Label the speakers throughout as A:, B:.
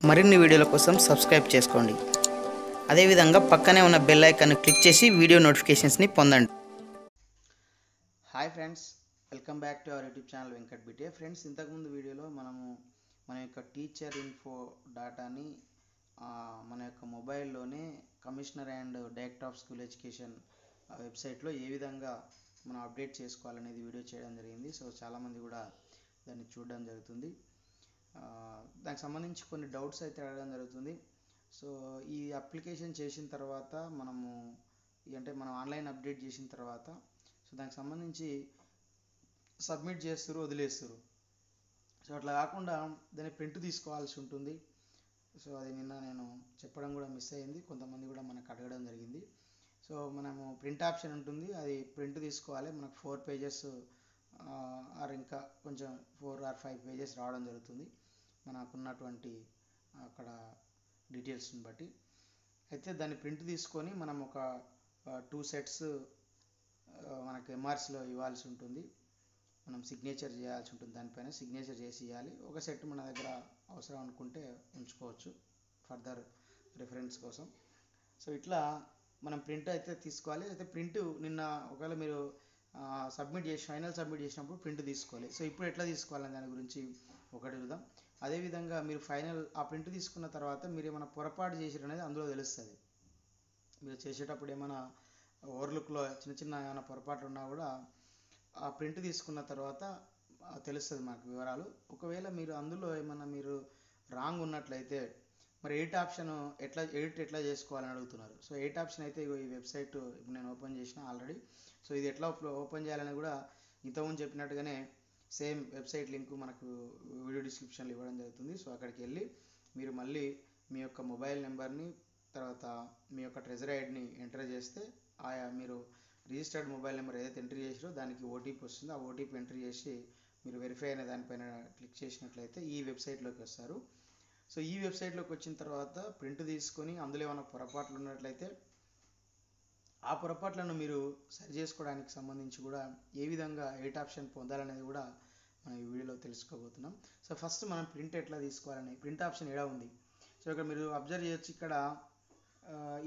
A: మరిన్ని వీడియోల కోసం సబ్స్క్రైబ్ చేసుకోండి. అదేవిధంగా పక్కనే ఉన్న బెల్ ఐకాన్ క్లిక్ చేసి వీడియో నోటిఫికేషన్స్ని పొందండి. Hi friends, welcome back to our YouTube channel వెంకట్బిటే. ఫ్రెండ్స్, ఇంతకుముందు వీడియోలో మనము మన యొక్క టీచర్ ఇన్ఫో డాటాని మన యొక్క మొబైల్లోనే commissioner and director of school education వెబ్సైట్లో ఏ విధంగా మనం అప్డేట్ చేసుకోవాలనేది వీడియో చేయడం జరిగింది. సో చాలామంది కూడా దాన్ని చూడడం జరుగుతుంది. దానికి సంబంధించి కొన్ని డౌట్స్ అయితే అడగడం జరుగుతుంది. సో ఈ అప్లికేషన్ చేసిన తర్వాత మనము మనం ఆన్లైన్ అప్డేట్ చేసిన తర్వాత సో దానికి సంబంధించి సబ్మిట్ చేస్తారు, వదిలేస్తారు. సో అట్లా కాకుండా దాన్ని ప్రింట్ తీసుకోవాల్సి ఉంటుంది. సో అది నిన్న నేను చెప్పడం కూడా మిస్ అయింది, కొంతమంది కూడా మనకు అడగడం జరిగింది. సో మనము ప్రింట్ ఆప్షన్ ఉంటుంది, అది ప్రింట్ తీసుకోవాలి. మనకు 4 పేజెస్ ఆర్ ఇంకా కొంచెం 4 or 5 పేజెస్ రావడం జరుగుతుంది మనకున్నటువంటి అక్కడ డీటెయిల్స్ని బట్టి. అయితే దాన్ని ప్రింట్ తీసుకొని మనం ఒక 2 సెట్స్ మనకు ఎంఆర్సీలో ఇవ్వాల్సి ఉంటుంది. మనం సిగ్నేచర్ చేయాల్సి ఉంటుంది, దానిపైన సిగ్నేచర్ చేసి ఇవ్వాలి. ఒక సెట్ మన దగ్గర అవసరం అనుకుంటే ఉంచుకోవచ్చు ఫర్దర్ రిఫరెన్స్ కోసం. సో ఇట్లా మనం ప్రింట్ అయితే తీసుకోవాలి. అయితే ప్రింట్ నిన్న ఒకవేళ మీరు ఫైనల్ సబ్మిట్ చేసినప్పుడు ప్రింట్ తీసుకోవాలి. సో ఇప్పుడు ఎట్లా తీసుకోవాలని దాని గురించి ఒకటి చూద్దాం. అదేవిధంగా మీరు ఫైనల్ ఆ ప్రింట్ తీసుకున్న తర్వాత మీరు ఏమైనా పొరపాటు చేసారు అనేది అందులో తెలుస్తుంది. మీరు చేసేటప్పుడు ఏమైనా ఓవర్లుక్లో చిన్న ఏమైనా పొరపాటు ఉన్నా కూడా ఆ ప్రింట్ తీసుకున్న తర్వాత తెలుస్తుంది మనకు వివరాలు. ఒకవేళ మీరు అందులో ఏమైనా మీరు రాంగ్ ఉన్నట్లయితే మరి ఎడిట్ ఆప్షన్ ఎట్లా చేసుకోవాలని అడుగుతున్నారు. సో ఎడిట్ ఆప్షన్ అయితే ఈ వెబ్సైట్ ఇప్పుడు నేను ఓపెన్ చేసిన ఆల్రెడీ. సో ఇది ఎట్లా ఓపెన్ చేయాలని కూడా ఇంతకుముందు చెప్పినట్టుగానే సేమ్ వెబ్సైట్ లింక్ మనకు వీడియో డిస్క్రిప్షన్లో ఇవ్వడం జరుగుతుంది. సో అక్కడికి వెళ్ళి మీరు మళ్ళీ మీ యొక్క మొబైల్ నెంబర్ని తర్వాత మీ యొక్క ట్రెజర్ ఐడిని ఎంటర్ చేస్తే ఆయా మీరు రిజిస్టర్డ్ మొబైల్ నెంబర్ ఏదైతే ఎంట్రీ చేసారో దానికి ఓటీపీ వస్తుంది. ఆ ఓటీపీ ఎంట్రీ చేసి మీరు వెరిఫై అనే దానిపైన క్లిక్ చేసినట్లయితే ఈ వెబ్సైట్లోకి వస్తారు. సో ఈ వెబ్సైట్లోకి వచ్చిన తర్వాత ప్రింట్ తీసుకొని అందులో ఏమైనా పొరపాట్లు ఉన్నట్లయితే ఆ పొరపాట్లను మీరు సరి చేసుకోవడానికి సంబంధించి కూడా ఏ విధంగా ఎడిట్ ఆప్షన్ పొందాలనేది కూడా మనం ఈ వీడియోలో తెలుసుకోబోతున్నాం. సో ఫస్ట్ మనం ప్రింట్ ఎట్లా తీసుకోవాలని ప్రింట్ ఆప్షన్ ఎలా ఉంది. సో ఇక్కడ మీరు అబ్జర్వ్ చేయొచ్చు. ఇక్కడ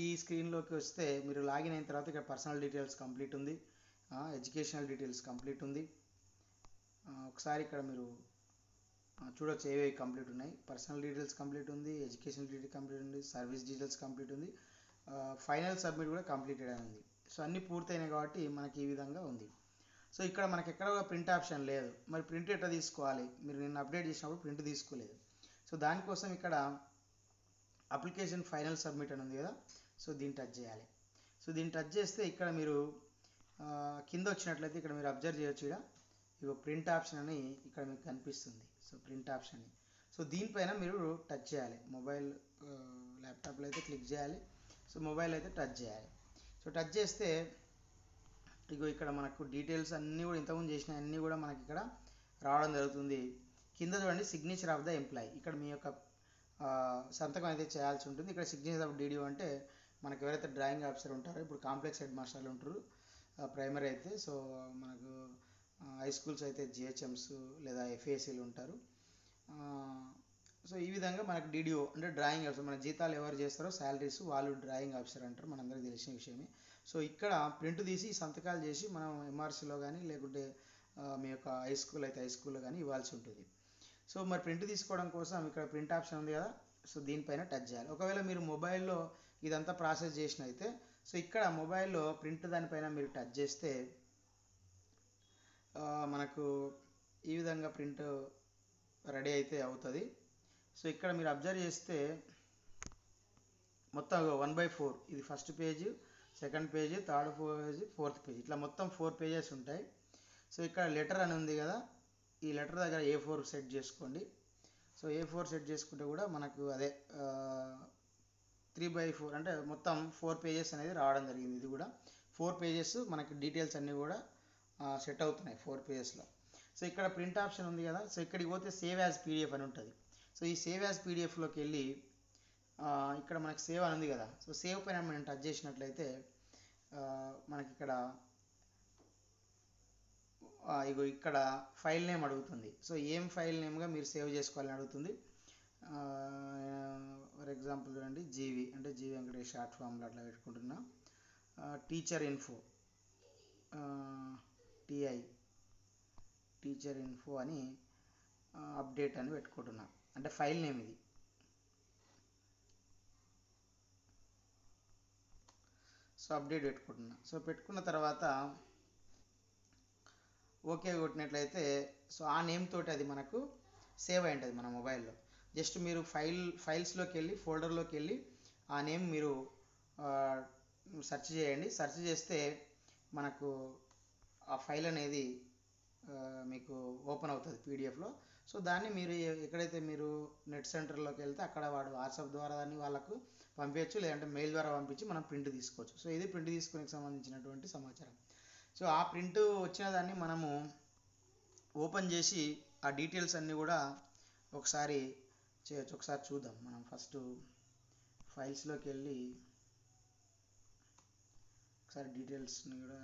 A: ఈ స్క్రీన్లోకి వస్తే మీరు లాగిన్ అయిన తర్వాత ఇక్కడ పర్సనల్ డీటెయిల్స్ కంప్లీట్ ఉంది, ఎడ్యుకేషనల్ డీటెయిల్స్ కంప్లీట్ ఉంది. ఒకసారి ఇక్కడ మీరు చూడొచ్చు ఏవేవి కంప్లీట్ ఉన్నాయి. పర్సనల్ డీటెయిల్స్ కంప్లీట్ ఉంది, ఎడ్యుకేషనల్ డీటెయిల్స్ కంప్లీట్ ఉంది, సర్వీస్ డీటెయిల్స్ కంప్లీట్ ఉంది, ఫైనల్ సబ్మిట్ కూడా కంప్లీటెడ్ అని ఉంది. సో అన్నీ పూర్తయినాయి కాబట్టి మనకి ఈ విధంగా ఉంది. సో ఇక్కడ మనకి ఎక్కడ ప్రింట్ ఆప్షన్ లేదు. మరి ప్రింట్ ఎట్లా తీసుకోవాలి? మీరు నిన్న అప్డేట్ చేసినప్పుడు ప్రింట్ తీసుకోలేదు. సో దానికోసం ఇక్కడ అప్లికేషన్ ఫైనల్ సబ్మిట్ అని ఉంది కదా, సో దీన్ని టచ్ చేయాలి. సో దీన్ని టచ్ చేస్తే ఇక్కడ మీరు కింద వచ్చినట్లయితే ఇక్కడ మీరు అబ్జర్వ్ చేయొచ్చు. ఇక ప్రింట్ ఆప్షన్ అని ఇక్కడ మీకు కనిపిస్తుంది. సో ప్రింట్ ఆప్షన్, సో దీనిపైన మీరు టచ్ చేయాలి. మొబైల్ ల్యాప్టాప్లో అయితే క్లిక్ చేయాలి, సో మొబైల్ అయితే టచ్ చేయాలి. సో టచ్ చేస్తే ఇక్కడ మనకు డీటెయిల్స్ అన్నీ కూడా ఇంతకుముందు చేసిన అన్నీ కూడా మనకి ఇక్కడ రావడం జరుగుతుంది. కింద చూడండి, సిగ్నేచర్ ఆఫ్ ద ఎంప్లాయీ. ఇక్కడ మీ యొక్క సంతకం అయితే చేయాల్సి ఉంటుంది. ఇక్కడ సిగ్నేచర్ ఆఫ్ డీడీ అంటే మనకు ఎవరైతే డ్రాయింగ్ ఆఫీసర్ ఉంటారో, ఇప్పుడు కాంప్లెక్స్ హెడ్ మాస్టర్లు ఉంటారు ప్రైమరీ అయితే, సో మనకు హై స్కూల్స్ అయితే జిహెచ్ఎంస్ లేదా ఎఫ్ఏసీలు ఉంటారు. సో ఈ విధంగా మనకు డీడీఓ అంటే డ్రాయింగ్ ఆఫీసర్, మన జీతాలు ఎవరు చేస్తారో శాలరీస్ వాళ్ళు డ్రాయింగ్ ఆఫీసర్ అంటారు, మనందరికీ తెలిసిన విషయమే. సో ఇక్కడ ప్రింట్ తీసి సంతకాలు చేసి మనం ఎంఆర్సీలో కానీ లేకుంటే మీ యొక్క హై స్కూల్ అయితే హై స్కూల్లో కానీ ఇవ్వాల్సి ఉంటుంది. సో మరి ప్రింట్ తీసుకోవడం కోసం ఇక్కడ ప్రింట్ ఆప్షన్ ఉంది కదా, సో దీనిపైన టచ్ చేయాలి. ఒకవేళ మీరు మొబైల్లో ఇదంతా ప్రాసెస్ చేసిన అయితే సో ఇక్కడ మొబైల్లో ప్రింట్ దానిపైన మీరు టచ్ చేస్తే మనకు ఈ విధంగా ప్రింట్ రెడీ అయితే అవుతుంది. సో ఇక్కడ మీరు అబ్జర్వ్ చేస్తే మొత్తం 1/4 ఇది first page, second page, third page, fourth page, ఇట్లా మొత్తం 4 పేజెస్ ఉంటాయి. సో ఇక్కడ లెటర్ అని ఉంది కదా, ఈ లెటర్ దగ్గర A4 సెట్ చేసుకోండి. సో A4 సెట్ చేసుకుంటే కూడా మనకు అదే 3/4 అంటే మొత్తం 4 పేజెస్ అనేది రావడం జరిగింది. ఇది కూడా 4 పేజెస్ మనకి డీటెయిల్స్ అన్నీ కూడా సెట్ అవుతున్నాయి 4 పేజెస్లో. సో ఇక్కడ ప్రింట్ ఆప్షన్ ఉంది కదా, సో ఇక్కడికి పోతే సేవ్ యాజ్ పీడిఎఫ్ అని ఉంటుంది. సో ఈ సేవ్ యాజ్ పీడిఎఫ్లోకి వెళ్ళి ఇక్కడ మనకి సేవ్ అని ఉంది కదా, సో సేవ్ పైన మనం టచ్ చేసినట్లయితే మనకి ఇక్కడ ఇగో ఇక్కడ ఫైల్ నేమ్ అడుగుతుంది. సో ఏం ఫైల్ నేమ్గా మీరు సేవ్ చేసుకోవాలని అడుగుతుంది. ఎగ్జాంపుల్ చూడండి, జీవి అంటే జీవి వెంకటేష్ షార్ట్ ఫామ్లో అట్లా పెట్టుకుంటున్నా. Teacher info, TI teacher info అని అప్డేట్ అని పెట్టుకుంటున్నా, అంటే ఫైల్ నేమ్ ఇది. సో అప్డేట్ పెట్టుకుంటున్నా. సో పెట్టుకున్న తర్వాత ఓకే కొట్టినట్లయితే సో ఆ నేమ్ తోటి అది మనకు సేవ్ అయి ఉంటుంది మన మొబైల్లో. జస్ట్ మీరు ఫైల్స్లోకి వెళ్ళి ఫోల్డర్లోకి వెళ్ళి ఆ నేమ్ మీరు సెర్చ్ చేయండి. సెర్చ్ చేస్తే మనకు ఆ ఫైల్ అనేది మీకు ఓపెన్ అవుతుంది పీడిఎఫ్లో. సో దాన్ని మీరు ఎక్కడైతే మీరు నెట్ సెంటర్లోకి వెళ్తే అక్కడ వాడు వాట్సాప్ ద్వారా దాన్ని వాళ్ళకు పంపించచ్చు, లేదంటే మెయిల్ ద్వారా పంపించి మనం ప్రింట్ తీసుకోవచ్చు. సో ఇది ప్రింట్ తీసుకునేకి సంబంధించినటువంటి సమాచారం. సో ఆ ప్రింట్ వచ్చిన దాన్ని మనము ఓపెన్ చేసి ఆ డీటెయిల్స్ అన్నీ కూడా ఒకసారి చేయొచ్చు. ఒకసారి చూద్దాం. మనం ఫస్ట్ ఫైల్స్లోకి వెళ్ళి ఒకసారి డీటెయిల్స్ని కూడా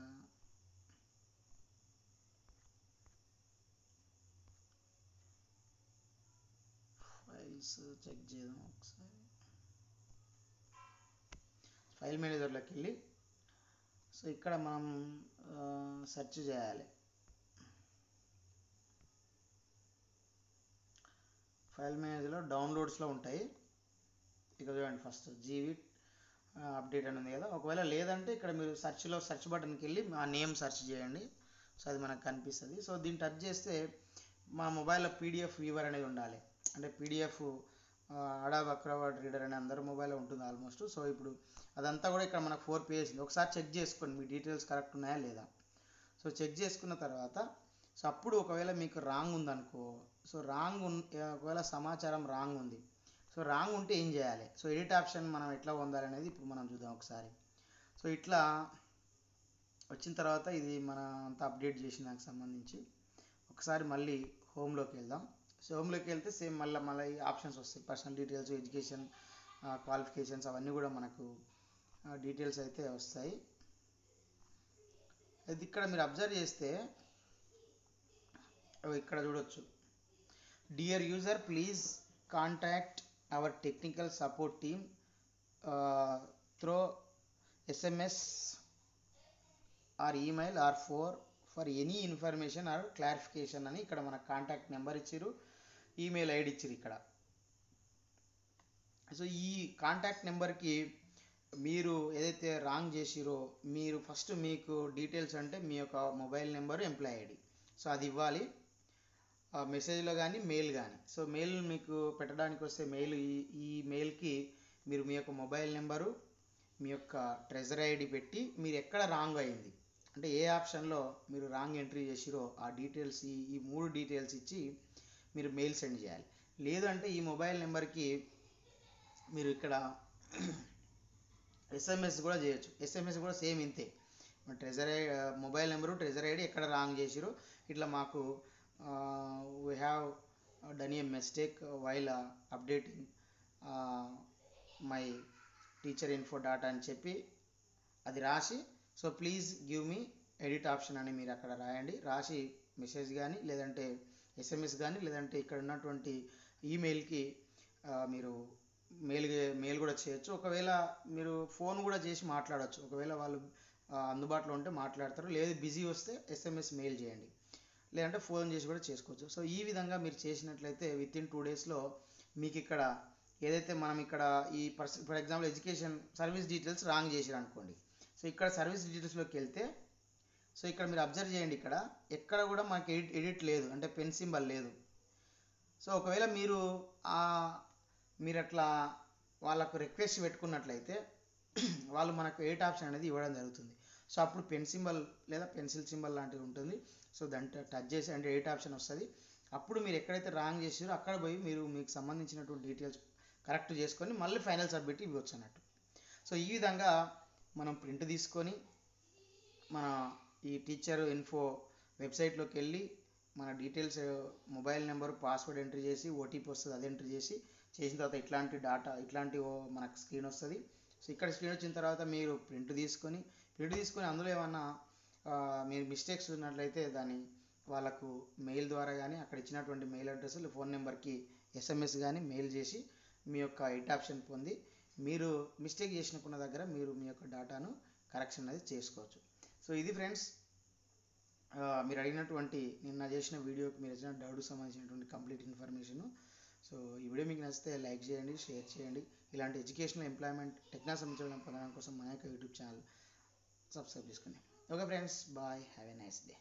A: ఫైల్స్ చెక్ చేద్దాం. ఒకసారి ఫైల్ మేనేజర్లోకి వెళ్ళి సో ఇక్కడ మనం సెర్చ్ చేయాలి. ఫైల్ మేనేజర్లో డౌన్లోడ్స్లో ఉంటాయి. ఇక్కడ చూడండి, ఫస్ట్ జీవి అప్డేట్ అని ఉంది కదా. ఒకవేళ లేదంటే ఇక్కడ మీరు సెర్చ్ బటన్కి వెళ్ళి ఆ నేమ్ సెర్చ్ చేయండి. సో అది మనకు కనిపిస్తుంది. సో దీన్ని టచ్ చేస్తే మన మొబైల్లో పీడిఎఫ్ వ్యూవర్ అనేది ఉండాలి. అంటే పీడిఎఫ్ అడాబ్ అక్రోబాట్ రీడర్ అనే అందరి మొబైల్లో ఉంటుంది ఆల్మోస్ట్. సో ఇప్పుడు అదంతా కూడా ఇక్కడ మనకు 4 పేజెస్ ఉంది. ఒకసారి చెక్ చేసుకోండి మీ డీటెయిల్స్ కరెక్ట్ ఉన్నాయా లేదా. సో చెక్ చేసుకున్న తర్వాత సో అప్పుడు ఒకవేళ మీకు రాంగ్ ఉందనుకో, సో ఒకవేళ సమాచారం రాంగ్ ఉంది, సో రాంగ్ ఉంటే ఏం చేయాలి, సో ఎడిట్ ఆప్షన్ మనం ఎట్లా పొందాలనేది ఇప్పుడు మనం చూద్దాం ఒకసారి. సో ఇట్లా వచ్చిన తర్వాత ఇది మన అంతా అప్డేట్ చేసిన దానికి సంబంధించి ఒకసారి మళ్ళీ హోమ్లోకి వెళ్దాం. సో హోమ్లోకి వెళ్తే సేమ్ మళ్ళీ ఆప్షన్స్ వస్తాయి. పర్సనల్ డీటెయిల్స్, ఎడ్యుకేషన్, క్వాలిఫికేషన్స్ అవన్నీ కూడా మనకు డీటెయిల్స్ అయితే వస్తాయి. అయితే ఇక్కడ మీరు అబ్జర్వ్ చేస్తే ఇక్కడ చూడొచ్చు, dear user please contact our technical support team throw SMS are email are for any information are clarification అని ఇక్కడ మన కాంటాక్ట్ నెంబర్ ఇచ్చిరు, ఈమెయిల్ ఐడి ఇచ్చిరు ఇక్కడ. సో ఈ కాంటాక్ట్ నెంబర్కి మీరు ఏదైతే రాంగ్ చేసిరో మీరు ఫస్ట్ మీకు డీటెయిల్స్ అంటే మీ యొక్క mobile number, employee ID, so అది ఇవ్వాలి మెసేజ్లో కానీ మెయిల్ కానీ. సో మెయిల్ మీకు పెట్టడానికి వస్తే ఈ మెయిల్కి మీరు మీ యొక్క మొబైల్ నెంబరు, మీ యొక్క ట్రెజర్ ఐడి పెట్టి మీరు ఎక్కడ రాంగ్ అయింది అంటే ఏ ఆప్షన్లో మీరు రాంగ్ ఎంట్రీ చేసిరో ఆ డీటెయిల్స్ ఈ 3 డీటెయిల్స్ ఇచ్చి మీరు మెయిల్ సెండ్ చేయాలి. లేదంటే ఈ మొబైల్ నెంబర్కి మీరు ఇక్కడ SMS కూడా చేయొచ్చు. SMS కూడా సేమ్ ఇంతే, మొబైల్ నెంబరు, ట్రెజర్ ఐడి, ఎక్కడ రాంగ్ చేసిరో ఇట్లా మాకు we have done a mistake while updating my teacher info data అని చెప్పి అది రాసి so please give me edit option అని మీరు అక్కడ రాయండి. రాసి మెసేజ్ కానీ లేదంటే SMS కానీ లేదంటే ఇక్కడ ఉన్నటువంటి ఈమెయిల్కి మీరు మెయిల్ కూడా చేయొచ్చు. ఒకవేళ మీరు ఫోన్ కూడా చేసి మాట్లాడవచ్చు. ఒకవేళ వాళ్ళు అందుబాటులో ఉంటే మాట్లాడతారు, లేదు బిజీ వస్తే SMS మెయిల్ చేయండి, లేదంటే ఫోన్ చేసి కూడా చేసుకోవచ్చు. సో ఈ విధంగా మీరు చేసినట్లయితే వితిన్ 2 డేస్లో మీకు ఇక్కడ ఏదైతే మనం ఇక్కడ for example education service details wrong చేసారు అనుకోండి. సో ఇక్కడ సర్వీస్ డీటెయిల్స్లోకి వెళ్తే సో ఇక్కడ మీరు అబ్జర్వ్ చేయండి, ఇక్కడ ఎక్కడ కూడా మనకి ఎడిట్ లేదు, అంటే పెన్ సింబల్ లేదు. సో ఒకవేళ మీరు అట్లా వాళ్ళకు రిక్వెస్ట్ పెట్టుకున్నట్లయితే వాళ్ళు మనకు ఎడిట్ ఆప్షన్ అనేది ఇవ్వడం జరుగుతుంది. సో అప్పుడు పెన్ సింబల్ లేదా పెన్సిల్ సింబల్ లాంటివి ఉంటుంది. సో దాంట్లో టచ్ చేసి అంటే ఎడిట్ ఆప్షన్ వస్తుంది. అప్పుడు మీరు ఎక్కడైతే రాంగ్ చేసారో అక్కడ పోయి మీకు సంబంధించినటువంటి డీటెయిల్స్ కరెక్ట్ చేసుకొని మళ్ళీ ఫైనల్ సబ్మిట్ ఇవ్వచ్చు అన్నట్టు. సో ఈ విధంగా మనం ప్రింట్ తీసుకొని మన ఈ టీచర్ ఇన్ఫో వెబ్సైట్లోకి వెళ్ళి మన details mobile number, password entry చేసి ఓటీపీ వస్తుంది, అది ఎంట్రీ చేసిన తర్వాత ఇట్లాంటి మనకు స్క్రీన్ వస్తుంది. సో ఇక్కడ స్క్రీన్ వచ్చిన తర్వాత మీరు ప్రింట్ తీసుకొని అందులో ఏమన్నా మీరు మిస్టేక్స్ ఉన్నట్లయితే దాన్ని వాళ్ళకు మెయిల్ ద్వారా కానీ అక్కడ ఇచ్చినటువంటి మెయిల్ అడ్రస్ ఫోన్ నెంబర్కి SMS కానీ మెయిల్ చేసి మీ యొక్క ఎడిట్ ఆప్షన్ పొంది మీరు మిస్టేక్ చేసినకున్న దగ్గర మీరు మీ యొక్క డేటాను కరెక్షన్ అనేది చేసుకోవచ్చు. సో ఇది ఫ్రెండ్స్ మీరు అడిగినటువంటి నిన్న చేసిన వీడియోకి మీరు వచ్చిన డౌట్కి సంబంధించినటువంటి కంప్లీట్ ఇన్ఫర్మేషను. సో ఈ వీడియో మీకు నచ్చితే లైక్ చేయండి, షేర్ చేయండి. ఇలాంటి ఎడ్యుకేషనల్ ఎంప్లాయ్మెంట్ టెక్నాలజీ సంబంధించిన పొందడం కోసం మన యొక్క యూట్యూబ్ ఛానల్ సబ్స్క్రైబ్ చేసుకోండి. Okay friends, bye, have a nice day.